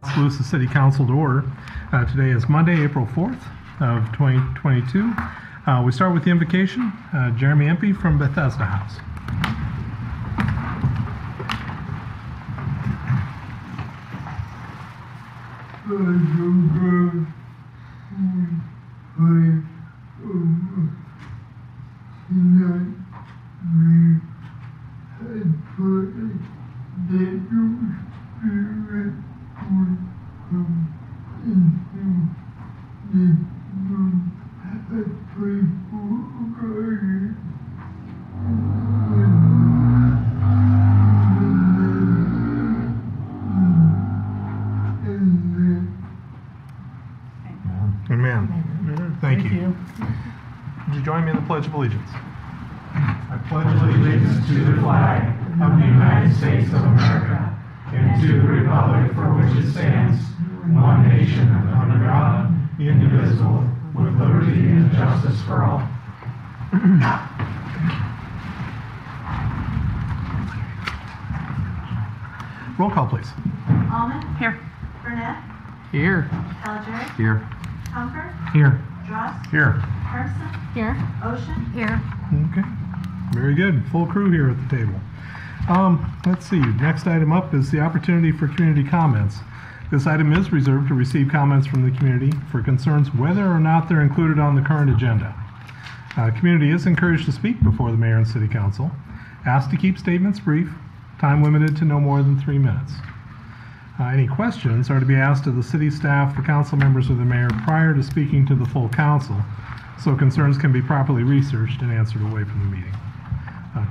Oskaloosa City Council to order. Today is Monday, April 4th of 2022. We start with the invocation. Jeremy Empey from Bethesda House. Amen. Thank you. Would you join me in the Pledge of Allegiance? I pledge allegiance to the flag of the United States of America and to the republic for which it stands, one nation under God, indivisible, with liberty and justice for all. Roll call, please. Allman? Here. Burnett? Here. Alger? Here. Comfort? Here. Dross? Here. Hermson? Here. Ocean? Here. Okay. Very good. Full crew here at the table. Let's see. Next item up is the opportunity for community comments. This item is reserved to receive comments from the community for concerns whether or not they're included on the current agenda. Community is encouraged to speak before the mayor and city council. Asked to keep statements brief, time limited to no more than 3 minutes. Any questions are to be asked of the city staff, the council members, or the mayor prior to speaking to the full council, so concerns can be properly researched and answered away from the meeting.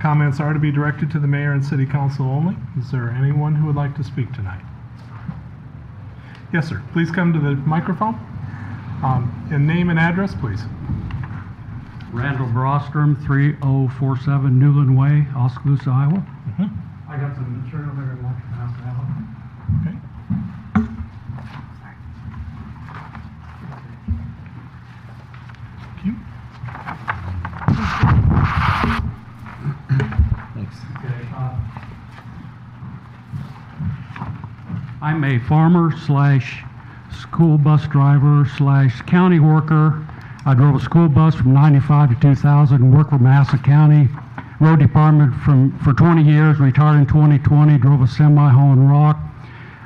Comments are to be directed to the mayor and city council only. Is there anyone who would like to speak tonight? Yes, sir. Please come to the microphone. And name and address, please. Randall Brostrom, 3047 Newland Way, Oskaloosa, Iowa. I got some material there I'd like to pass out. Okay. Thank you. Thanks. Okay. I'm a farmer slash school bus driver slash county worker. I drove a school bus from 95 to 2000, worked for Massa County Road Department for 20 years, retired in 2020, drove a semi hauling rock.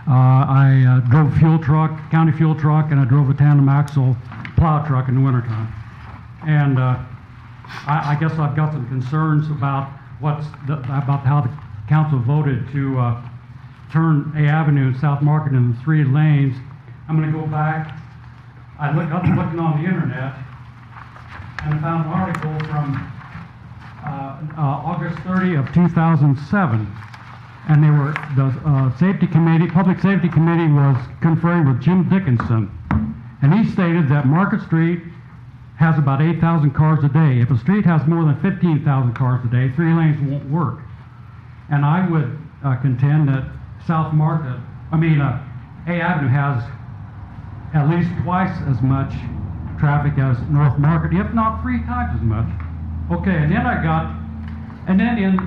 I drove a fuel truck, county fuel truck, and I drove a tandem axle plow truck in the wintertime. And I guess I've got some concerns about about how the council voted to turn A Avenue and South Market into 3 lanes. I'm going to go back. I was looking on the internet and I found an article from August 30 of 2007, and they were the Public Safety Committee was conferring with Jim Dickinson, and he stated that Market Street has about 8,000 cars a day. If a street has more than 15,000 cars a day, 3 lanes won't work. And I would contend that A Avenue has at least twice as much traffic as North Market, if not 3 times as much. Okay, and then in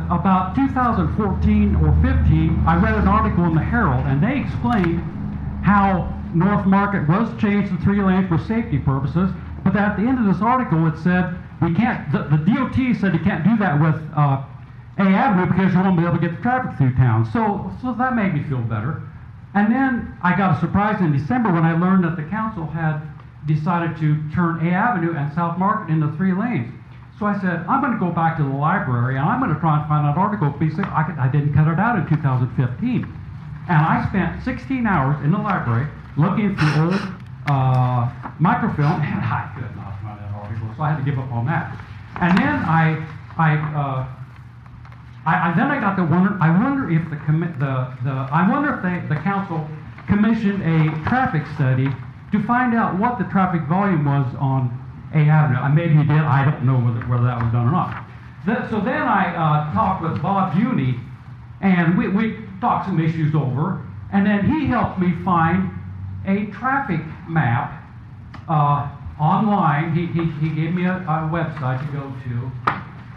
about 2014 or 15, I read an article in the Herald, and they explained how North Market was changed to 3 lanes for safety purposes, but at the end of this article it said we can't, the DOT said you can't do that with A Avenue because you won't be able to get the traffic through town. So that made me feel better. And then I got a surprise in December when I learned that the council had decided to turn A Avenue and South Market into 3 lanes. So I said, I'm going to go back to the library and I'm going to try and find that article because I didn't cut it out in 2015. And I spent 16 hours in the library looking through old microfilm, and I could not find that article, so I had to give up on that. And then I got to wonder. I wonder if the council commissioned a traffic study to find out what the traffic volume was on A Avenue. Maybe he did. I don't know whether that was done or not. So then I talked with Bob Uni, and we talked some issues over, and then he helped me find a traffic map online. He gave me a website to go to,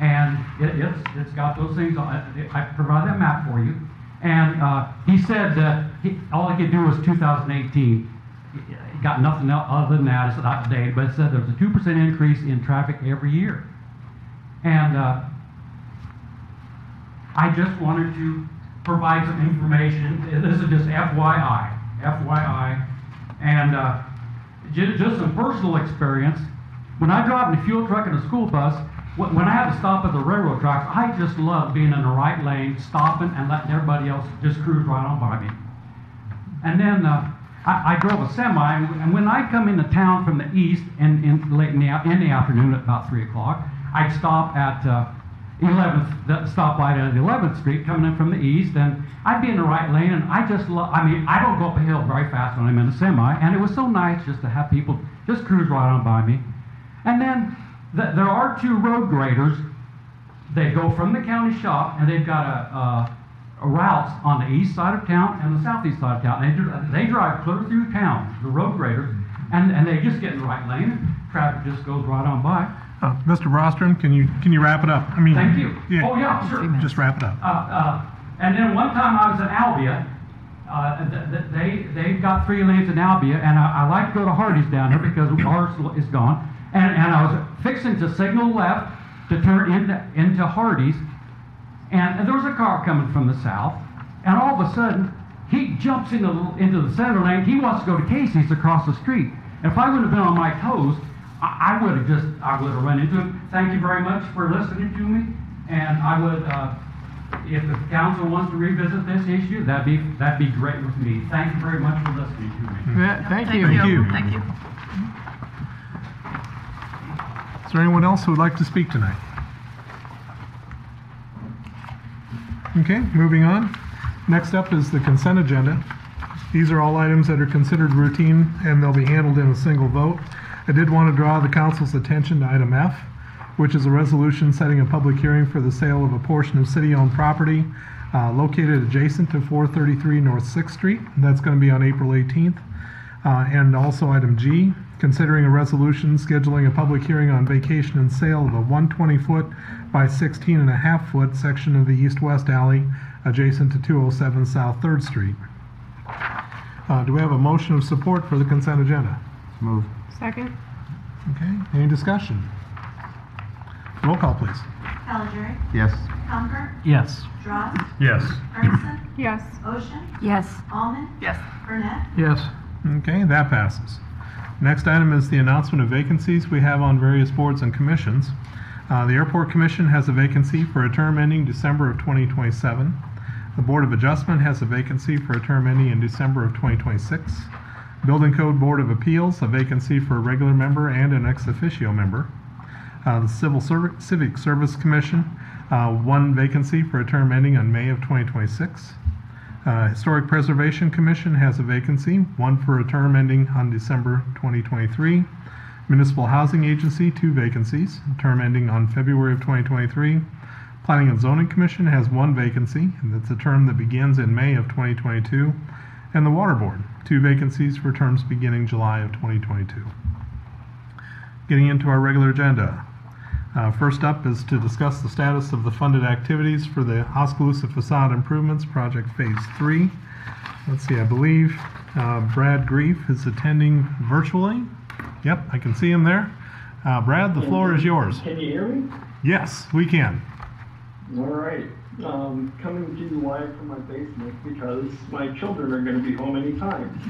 and it's got those things on it. I provide that map for you. And he said that all he could do was 2018. He got nothing else other than that. It's not to date, but it said there was a 2% increase in traffic every year. And I just wanted to provide some information. This is just FYI. And just some personal experience. When I drive in a fuel truck and a school bus, when I have to stop at the railroad tracks, I just love being in the right lane, stopping and letting everybody else just cruise right on by me. And then I drove a semi, and when I come into town from the east late in the afternoon at about 3 o'clock, I'd stop at 11th, the stoplight at 11th Street coming in from the east, and I'd be in the right lane, and I just love, I mean, I don't go up a hill very fast when I'm in a semi, and it was so nice just to have people just cruise right on by me. And then there are 2 road graders. They go from the county shop, and they've got a routes on the east side of town and the southeast side of town. And they drive clear through town, the road graders, and they just get in the right lane, and traffic just goes right on by. Mr. Brostrom, can you wrap it up? I mean, Thank you. Yeah, Oh yeah, sure. just wrap it up. And then one time I was in Albia. They've got 3 lanes in Albia, and I like to go to Hardee's down there because ours is gone. And I was fixing to signal left to turn into Hardee's, and there was a car coming from the south, and all of a sudden he jumps into the center lane. He wants to go to Casey's across the street. And if I would have been on my toes, I would have run into him. Thank you very much for listening to me, and I would, if the council wants to revisit this issue, that'd be great with me. Thank you very much for listening to me. Yeah, thank you. Thank you. Thank you. Is there anyone else who would like to speak tonight? Okay, moving on. Next up is the consent agenda. These are all items that are considered routine, and they'll be handled in a single vote. I did want to draw the council's attention to item F, which is a resolution setting a public hearing for the sale of a portion of city-owned property located adjacent to 433 North 6th Street. That's going to be on April 18th. And also item G, considering a resolution scheduling a public hearing on vacation and sale of a 120-foot by 16.5-foot section of the east-west alley adjacent to 207 South 3rd Street. Do we have a motion of support for the consent agenda? Move. Second. Okay, any discussion? Roll call, please. Caligiuri. Yes. Comfort. Yes. Dross. Yes. Ferguson. Yes. Ocean. Yes. Almond. Yes. Burnett. Yes. Okay, that passes. Next item is the announcement of vacancies we have on various boards and commissions. The Airport Commission has a vacancy for a term ending December of 2027. The Board of Adjustment has a vacancy for a term ending in December of 2026. Building Code Board of Appeals, a vacancy for a regular member and an ex officio member. The Civic Service Commission, 1 vacancy for a term ending on May of 2026. Historic Preservation Commission has a vacancy, 1 for a term ending on December 2023. Municipal Housing Agency, 2 vacancies, term ending on February of 2023. Planning and Zoning Commission has 1 vacancy, and that's a term that begins in May of 2022. And the Water Board, 2 vacancies for terms beginning July of 2022. Getting into our regular agenda. First up is to discuss the status of the funded activities for the Oskaloosa Facade Improvements Project Phase 3. Let's see, I believe Brad Grief is attending virtually. Yep, I can see him there. Brad, the floor is yours. Can you hear me? Yes, we can. All right. Coming to you live from my basement because my children are going to be home anytime.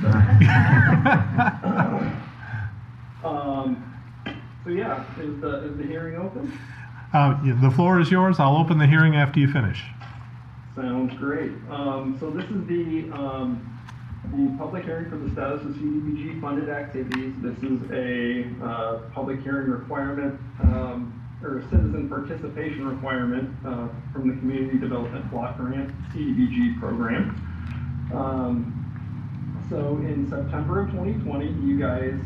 So yeah, is the hearing open? Yeah, the floor is yours. I'll open the hearing after you finish. Sounds great. So this is the public hearing for the status of CDBG funded activities. This is a public hearing requirement or a citizen participation requirement from the Community Development Block Grant CDBG program. So in September of 2020, you guys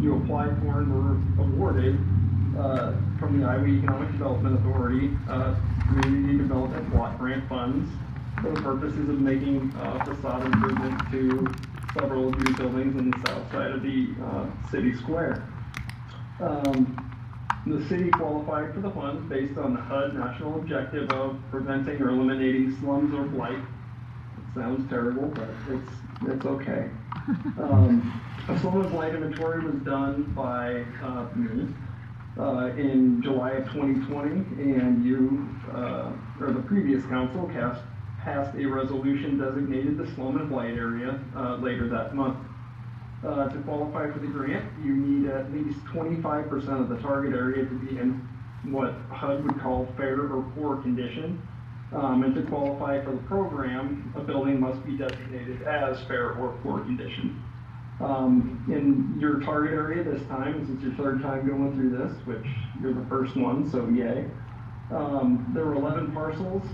you applied for and were awarded from the Iowa Economic Development Authority Community Development Block Grant funds for the purposes of making facade improvements to several of your buildings in the south side of the city square. The city qualified for the funds based on the HUD national objective of preventing or eliminating slums or blight. It sounds terrible, but it's okay. A slum and blight inventory was done by me in July of 2020, and you, or the previous council, passed a resolution designated the slum and blight area later that month. To qualify for the grant, you need at least 25% of the target area to be in what HUD would call fair or poor condition. And to qualify for the program, a building must be designated as fair or poor condition. In your target area this time, this is your third time going through this, which you're the first one, so yay. There were 11 parcels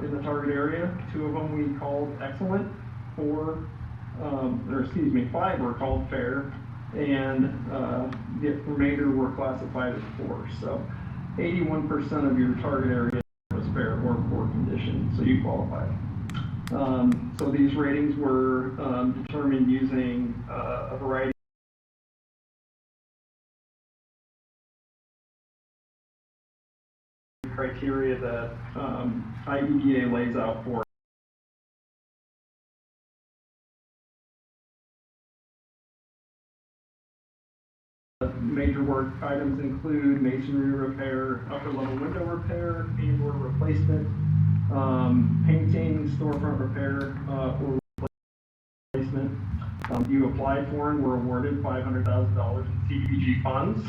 in the target area. 2 of them we called excellent, 5 were called fair, and the remainder were classified as poor. So 81% of your target area was fair or poor condition, so you qualified. So these ratings were determined using a variety of criteria that IEDA lays out for. Major work items include masonry repair, upper level window repair, and/or replacement, painting, storefront repair, or replacement. You applied for and were awarded $500,000 in CDBG funds.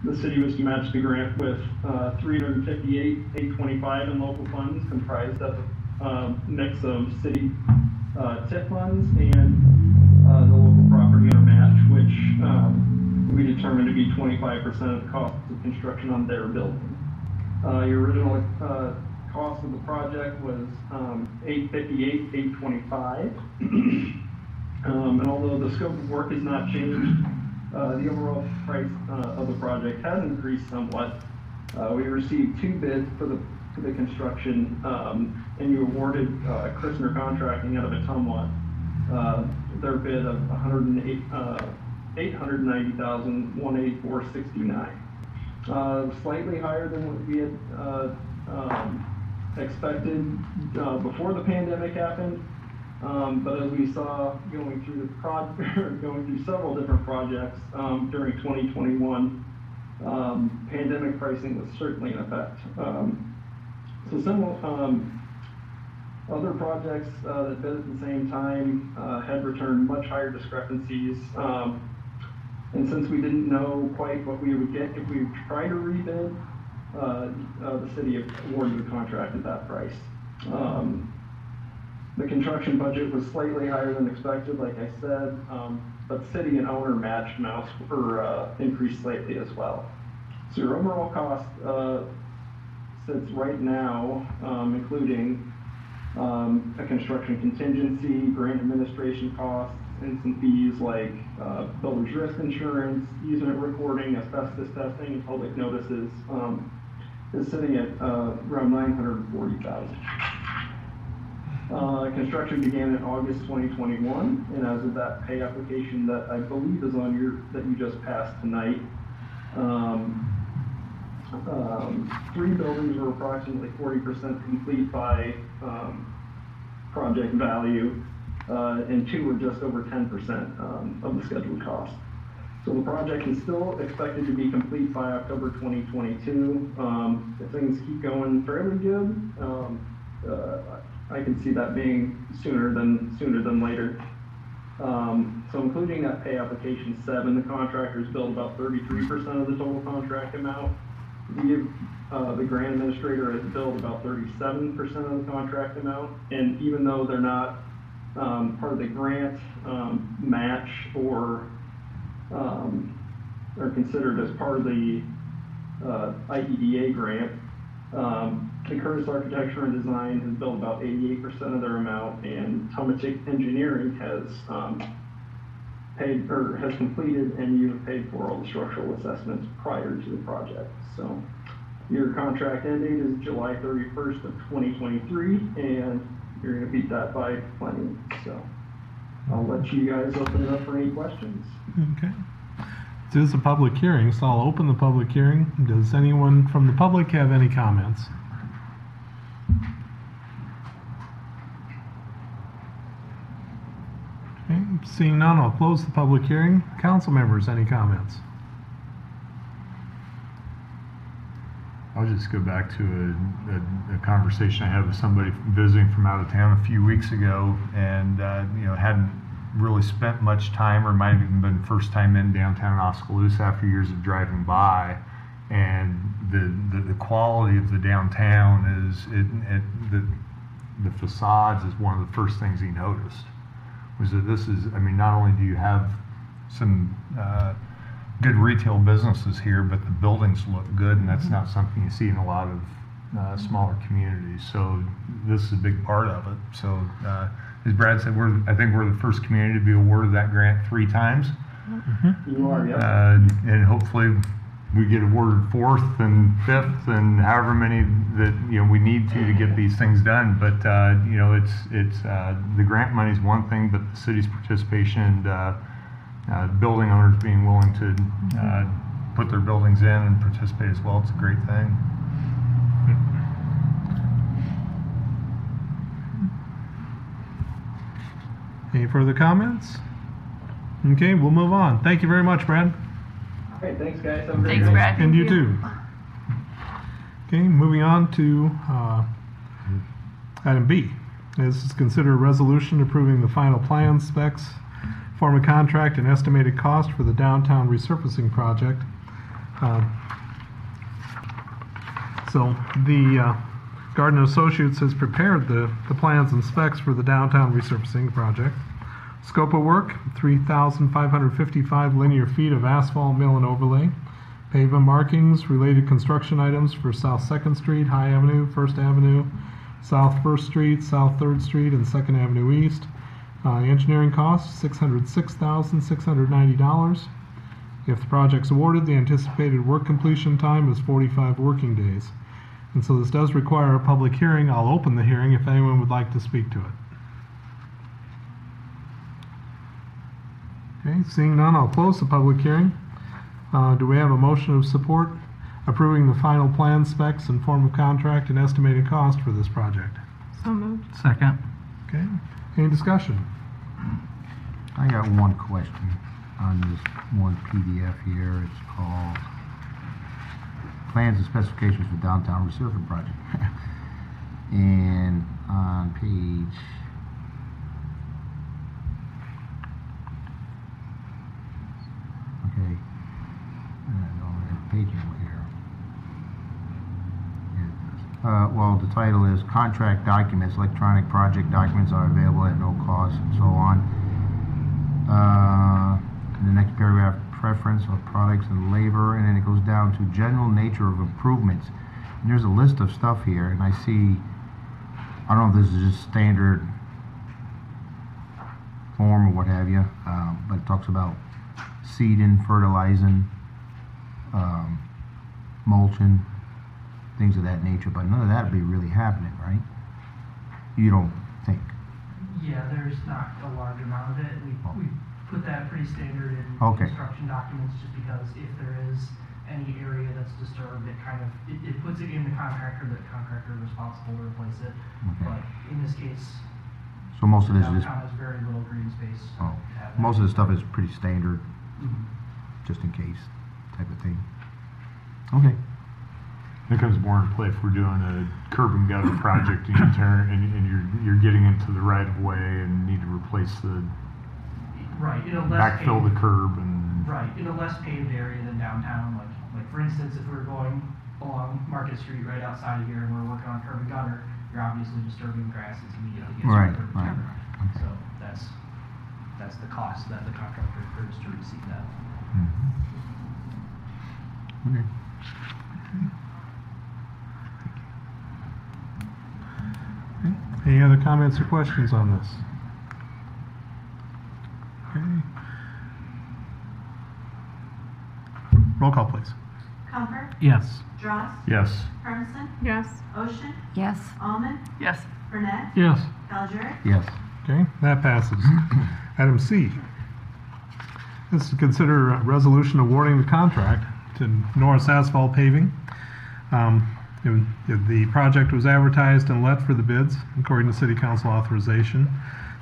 The city was to match the grant with $358,825 in local funds, comprised of a mix of city TIP funds and the local property owner match, which we determined to be 25% of the cost of construction on their building. Your original cost of the project was $858,825. And although the scope of work has not changed, the overall price of the project has increased somewhat. We received 2 bids for the construction, and you awarded Christner Contracting out of Atumwa their bid of $890,184.69. Slightly higher than what we had expected before the pandemic happened. But as we saw going through several different projects during 2021, pandemic pricing was certainly in effect. So similar other projects that bid at the same time had returned much higher discrepancies. And since we didn't know quite what we would get if we tried to rebid, the city awarded the contract at that price. The construction budget was slightly higher than expected, like I said, but city and owner matched amounts were increased slightly as well. So your overall cost sits right now, including a construction contingency, grant administration costs, and some fees like builder's risk insurance, easement recording, asbestos testing, and public notices, is sitting at around $940,000. Construction began in August 2021, and as of that pay application that I believe is on that you just passed tonight, 3 buildings were approximately 40% complete by project value, and 2 were just over 10% of the scheduled cost. So the project is still expected to be complete by October 2022. If things keep going fairly good, I can see that being sooner than later. So including that pay application 7, the contractors billed about 33% of the total contract amount. The grant administrator has billed about 37% of the contract amount, and even though they're not part of the grant match or are considered as part of the IEDA grant, the Curtis Architecture and Design has billed about 88% of their amount, and Tomatic Engineering has completed and you have paid for all the structural assessments prior to the project. So your contract end date is July 31st of 2023, and you're going to beat that by plenty. So I'll let you guys open it up for any questions. Okay. It is a public hearing, so I'll open the public hearing. Does anyone from the public have any comments? Okay, seeing none, I'll close the public hearing. Council members, any comments? I'll just go back to a conversation I had with somebody visiting from out of town a few weeks ago, and hadn't really spent much time, or might have even been first time in downtown Oskaloosa after years of driving by. And the quality of the downtown is the facades is one of the first things he noticed. Was that this is, I mean, not only do you have some good retail businesses here, but the buildings look good, and that's not something you see in a lot of smaller communities. So this is a big part of it. So as Brad said, I think we're the first community to be awarded that grant 3 times. You are, yeah. And hopefully we get awarded 4th and 5th and however many that we need to get these things done. But it's the grant money is one thing, but the city's participation and building owners being willing to put their buildings in and participate as well, it's a great thing. Any further comments? Okay, we'll move on. Thank you very much, Brad. All right, thanks, guys. Have a great Thanks, night. Brad. And you too. Okay, moving on to item B. This is consider a resolution approving the final plan specs, form of contract, and estimated cost for the downtown resurfacing project. So the Garden Associates has prepared the plans and specs for the downtown resurfacing project. Scope of work, 3,555 linear feet of asphalt mill and overlay. Pavement markings, related construction items for South 2nd Street, High Avenue, 1st Avenue, South 1st Street, South 3rd Street, and 2nd Avenue East. Engineering costs, $606,690. If the project's awarded, the anticipated work completion time is 45 working days. And so this does require a public hearing. I'll open the hearing if anyone would like to speak to it. Okay, seeing none, I'll close the public hearing. Do we have a motion of support approving the final plan specs and form of contract and estimated cost for this project? So moved. Second. Okay, any discussion? I got one question on this one PDF here. It's called Plans and Specifications for Downtown Resurfacing Project. And on page okay, I don't have a page number here. Well, the title is Contract Documents. Electronic project documents are available at no cost, and so on. In the next paragraph, preference of products and labor, and then it goes down to general nature of improvements. And there's a list of stuff here, and I see, I don't know if this is just standard form or what have you, but it talks about seeding, fertilizing, mulching, things of that nature, but none of that would be really happening, right? You don't think? Yeah, there's not a large amount of it. We put that pretty standard in Okay. construction documents just because if there is any area that's disturbed, it kind of, it puts it in the contractor, the contractor is responsible to replace it. Okay. But in this case, So most of this is just, downtown has very little green space. oh, to have that. most of the stuff is pretty standard, Mhm. just in case type of thing. Okay. It comes more into play if we're doing a curb and gutter project and you turn and you're getting into the right of way and need to replace the Right, in a less backfill the paved, curb and right, in a less paved area than downtown, like for instance, if we were going along Market Street right outside of here and we're working on curb and gutter, you're obviously disturbing grass that's immediately against Right, the curb and right, gutter. right. So that's the cost that the contractor incurs to receive that. Okay. Any other comments or questions on this? Okay. Roll call, please. Comfort? Yes. Dross? yes. Hermison? Yes. Ocean? Yes. Almond? Yes. Burnett? Yes. Calgary? Yes. Okay, that passes. Item C. This is to consider a resolution awarding the contract to Norris Asphalt Paving. The project was advertised and let for the bids according to City Council authorization.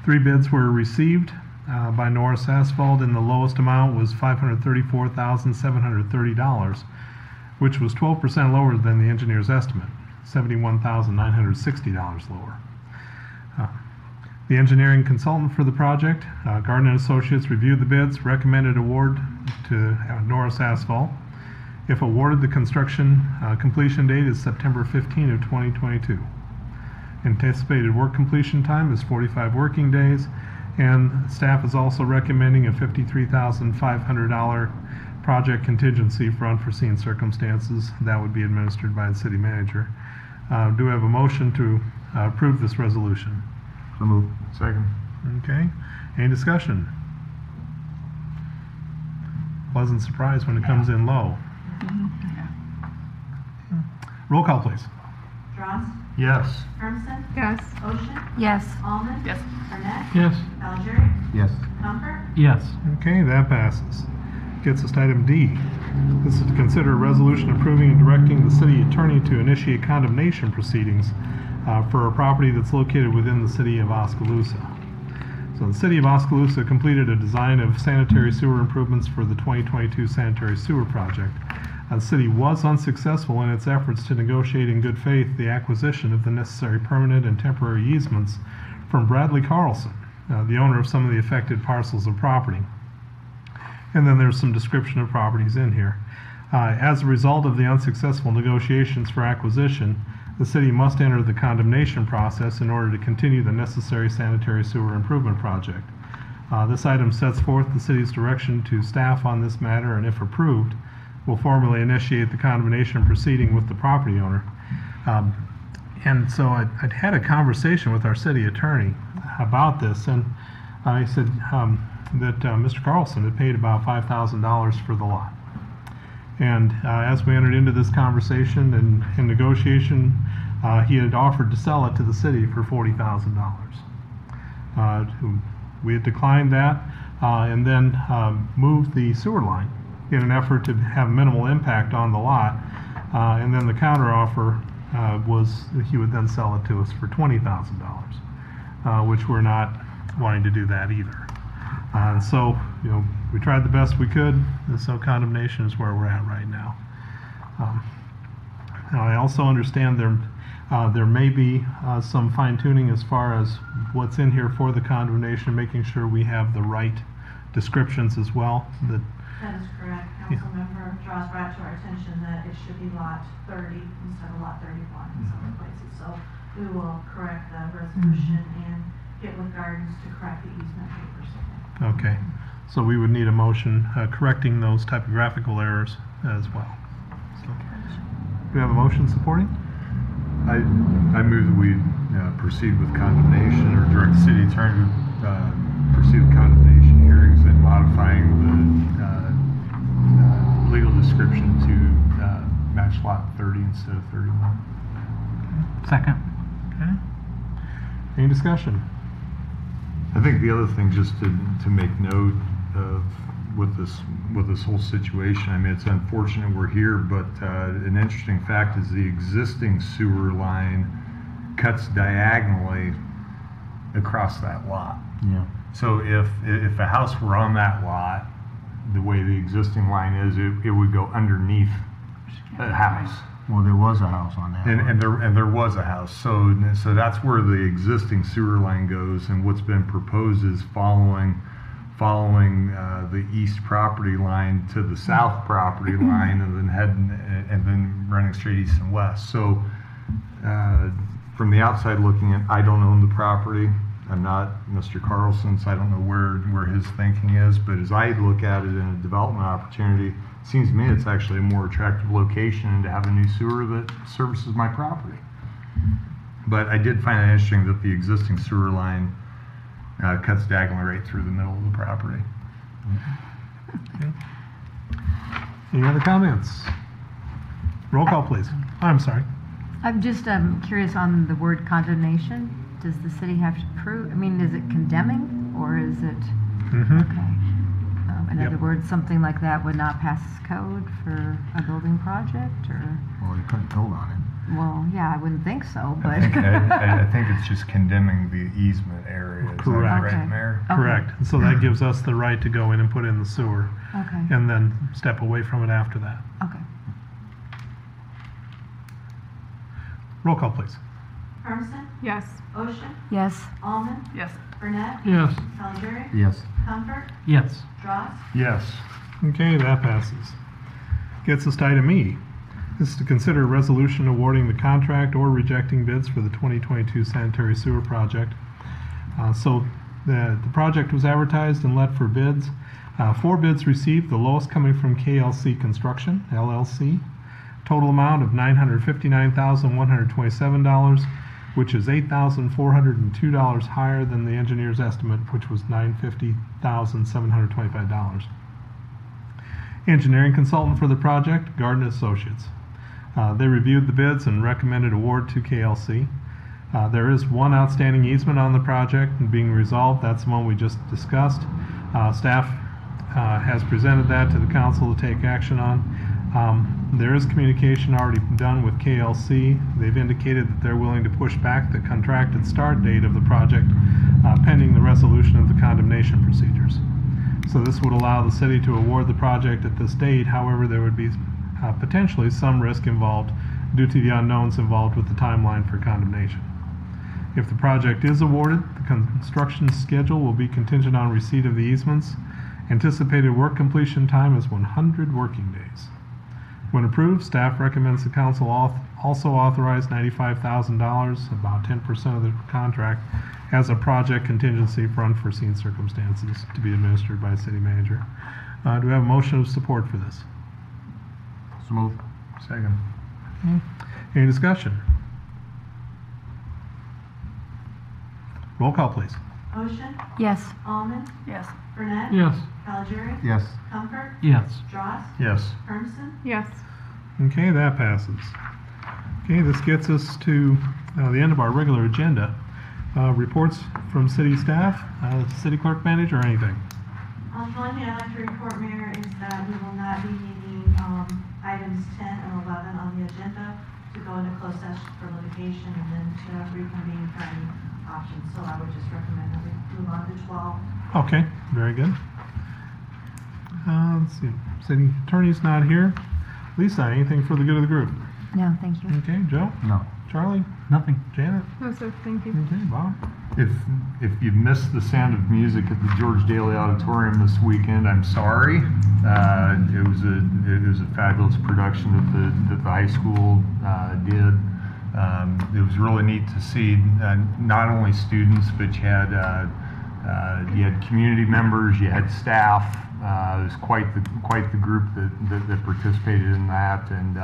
3 bids were received by Norris Asphalt, and the lowest amount was $534,730, which was 12% lower than the engineer's estimate, $71,960 lower. The engineering consultant for the project, Gardner Associates, reviewed the bids, recommended award to Norris Asphalt. If awarded, the construction completion date is September 15 of 2022. Anticipated work completion time is 45 working days, and staff is also recommending a $53,500 project contingency for unforeseen circumstances. That would be administered by the city manager. Do we have a motion to approve this resolution? So moved. Second. Okay. Any discussion? Pleasant surprise when it comes in low. Roll call, please. Dross, Yes. Hermson, Yes. Ocean, Yes. Almond. Yes. Burnett. Yes. Valjeri. Yes. Comfort. Yes. Okay, that passes. Gets us to item D. This is to consider a resolution approving and directing the city attorney to initiate condemnation proceedings for a property that's located within the city of Oskaloosa. So the city of Oskaloosa completed a design of sanitary sewer improvements for the 2022 sanitary sewer project. The city was unsuccessful in its efforts to negotiate in good faith the acquisition of the necessary permanent and temporary easements from Bradley Carlson, the owner of some of the affected parcels of property. And then there's some description of properties in here. As a result of the unsuccessful negotiations for acquisition, the city must enter the condemnation process in order to continue the necessary sanitary sewer improvement project. This item sets forth the city's direction to staff on this matter, and if approved, will formally initiate the condemnation proceeding with the property owner. And so I'd had a conversation with our city attorney about this, and I said that Mr. Carlson had paid about $5,000 for the lot. And as we entered into this conversation and in negotiation, he had offered to sell it to the city for $40,000. We had declined that and then moved the sewer line in an effort to have minimal impact on the lot. And then the counteroffer was that he would then sell it to us for $20,000, which we're not wanting to do that either. And so, we tried the best we could, and so condemnation is where we're at right now. Now, I also understand there may be some fine-tuning as far as what's in here for the condemnation, making sure we have the right descriptions as well. That is correct. Councilmember Dross brought to our attention that it should be lot 30 instead of lot 31 in some places. So we will correct the resolution and get with Gardens to correct the easement papers. Okay, so we would need a motion correcting those typographical errors as well. So, do we have a motion supporting? I move that we proceed with condemnation, or direct the city attorney to proceed with condemnation hearings and modifying the legal description to match lot 30 instead of 31. Second. Okay. Any discussion? I think the other thing, just to make note of with this whole situation, I mean, it's unfortunate we're here, but an interesting fact is the existing sewer line cuts diagonally across that lot. Yeah. So if a house were on that lot, the way the existing line is, it would go underneath a house. Well, there was a house on that. And there was a house, so that's where the existing sewer line goes, and what's been proposed is following the east property line to the south property line, and then running straight east and west. So from the outside looking in, I don't own the property. I'm not Mr. Carlson, so I don't know where his thinking is. But as I look at it in a development opportunity, it seems to me it's actually a more attractive location, and to have a new sewer that services my property. But I did find it interesting that the existing sewer line cuts diagonally right through the middle of the property. Okay. Any other comments? Roll call, please. I'm sorry. I'm just curious on the word condemnation. Does the city have to prove? I mean, is it condemning or is it? Mm-hmm. Okay. In Yep. other words, something like that would not pass code for a building project, or, Well, you couldn't build on it. well, yeah, I wouldn't think so, but. I think it's just condemning the easement area. Is that Correct. right, Okay. Mayor? Okay. Correct. And so that gives us the right to go in and put in the sewer Okay, and then step away from it after that. okay. Roll call, please. Hermson, Yes. Ocean, Yes, Almond, Yes. Burnett, Yes. Calgery, Yes. Comfort, Yes. Dross, Yes. Okay, that passes. Gets us to item E. This is to consider a resolution awarding the contract or rejecting bids for the 2022 sanitary sewer project. So the project was advertised and let for bids. 4 bids received, the lowest coming from KLC Construction, LLC. Total amount of $959,127, which is $8,402 higher than the engineer's estimate, which was $950,725. Engineering consultant for the project, Garden Associates. They reviewed the bids and recommended award to KLC. There is one outstanding easement on the project and being resolved. That's the one we just discussed. Staff has presented that to the council to take action on. There is communication already done with KLC. They've indicated that they're willing to push back the contracted start date of the project pending the resolution of the condemnation procedures. So this would allow the city to award the project at this date. However, there would be potentially some risk involved due to the unknowns involved with the timeline for condemnation. If the project is awarded, the construction schedule will be contingent on receipt of the easements. Anticipated work completion time is 100 working days. When approved, staff recommends the council also authorize $95,000, about 10% of the contract, as a project contingency for unforeseen circumstances to be administered by the city manager. Do we have a motion of support for this? So moved. Second. Any discussion? Roll call, please. Ocean, yes, Almond, Yes. Burnett, Yes. Calgery, Yes. Comfort, Yes. Dross, Yes. Hermson, Yes. Okay, that passes. Okay, this gets us to the end of our regular agenda. Reports from city staff, city clerk, manager, or anything? The only thing I'd like to report, Mayor, is that we will not be needing items 10 and 11 on the agenda to go into closed session for litigation and then to reconvene for any options. So I would just recommend that we move on to 12. Okay, very good. Let's see, city attorney's not here. Lisa, anything for the good of the group? no, thank you. Okay, Joe? No. Charlie? Nothing. Janet? No, sir. Thank you. Okay, Bob? If you've missed the sound of music at the George Daly Auditorium this weekend, I'm sorry. It was a fabulous production that the high school did. It was really neat to see not only students, but you had community members, you had staff. It was quite the group that participated in that, and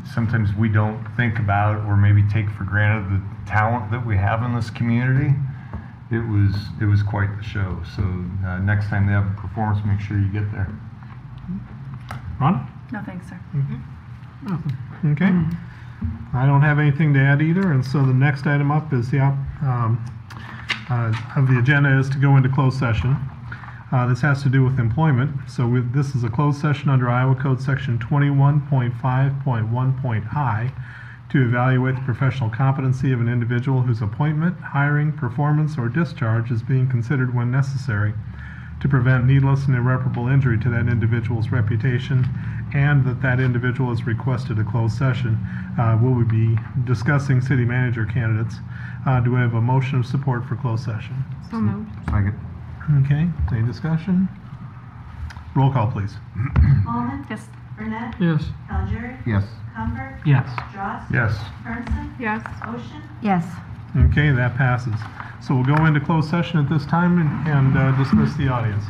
sometimes we don't think about or maybe take for granted the talent that we have in this community. It was quite the show. So next time they have a performance, make sure you get there. Ron? No, thanks, sir. Okay. I don't have anything to add either, and so the next item up is the of the agenda is to go into closed session. This has to do with employment. So this is a closed session under Iowa Code Section 21.5.1.I to evaluate the professional competency of an individual whose appointment, hiring, performance, or discharge is being considered when necessary to prevent needless and irreparable injury to that individual's reputation, and that individual has requested a closed session. Will we be discussing city manager candidates? Do we have a motion of support for closed session? So moved. Second. Okay, any discussion? Roll call, please. Almond, Yes. Burnett, Yes. Calgery, Yes. Comfort, Yes. Dross, Yes. Hermson, Yes. Ocean, Yes. Okay, that passes. So we'll go into closed session at this time and dismiss the audience.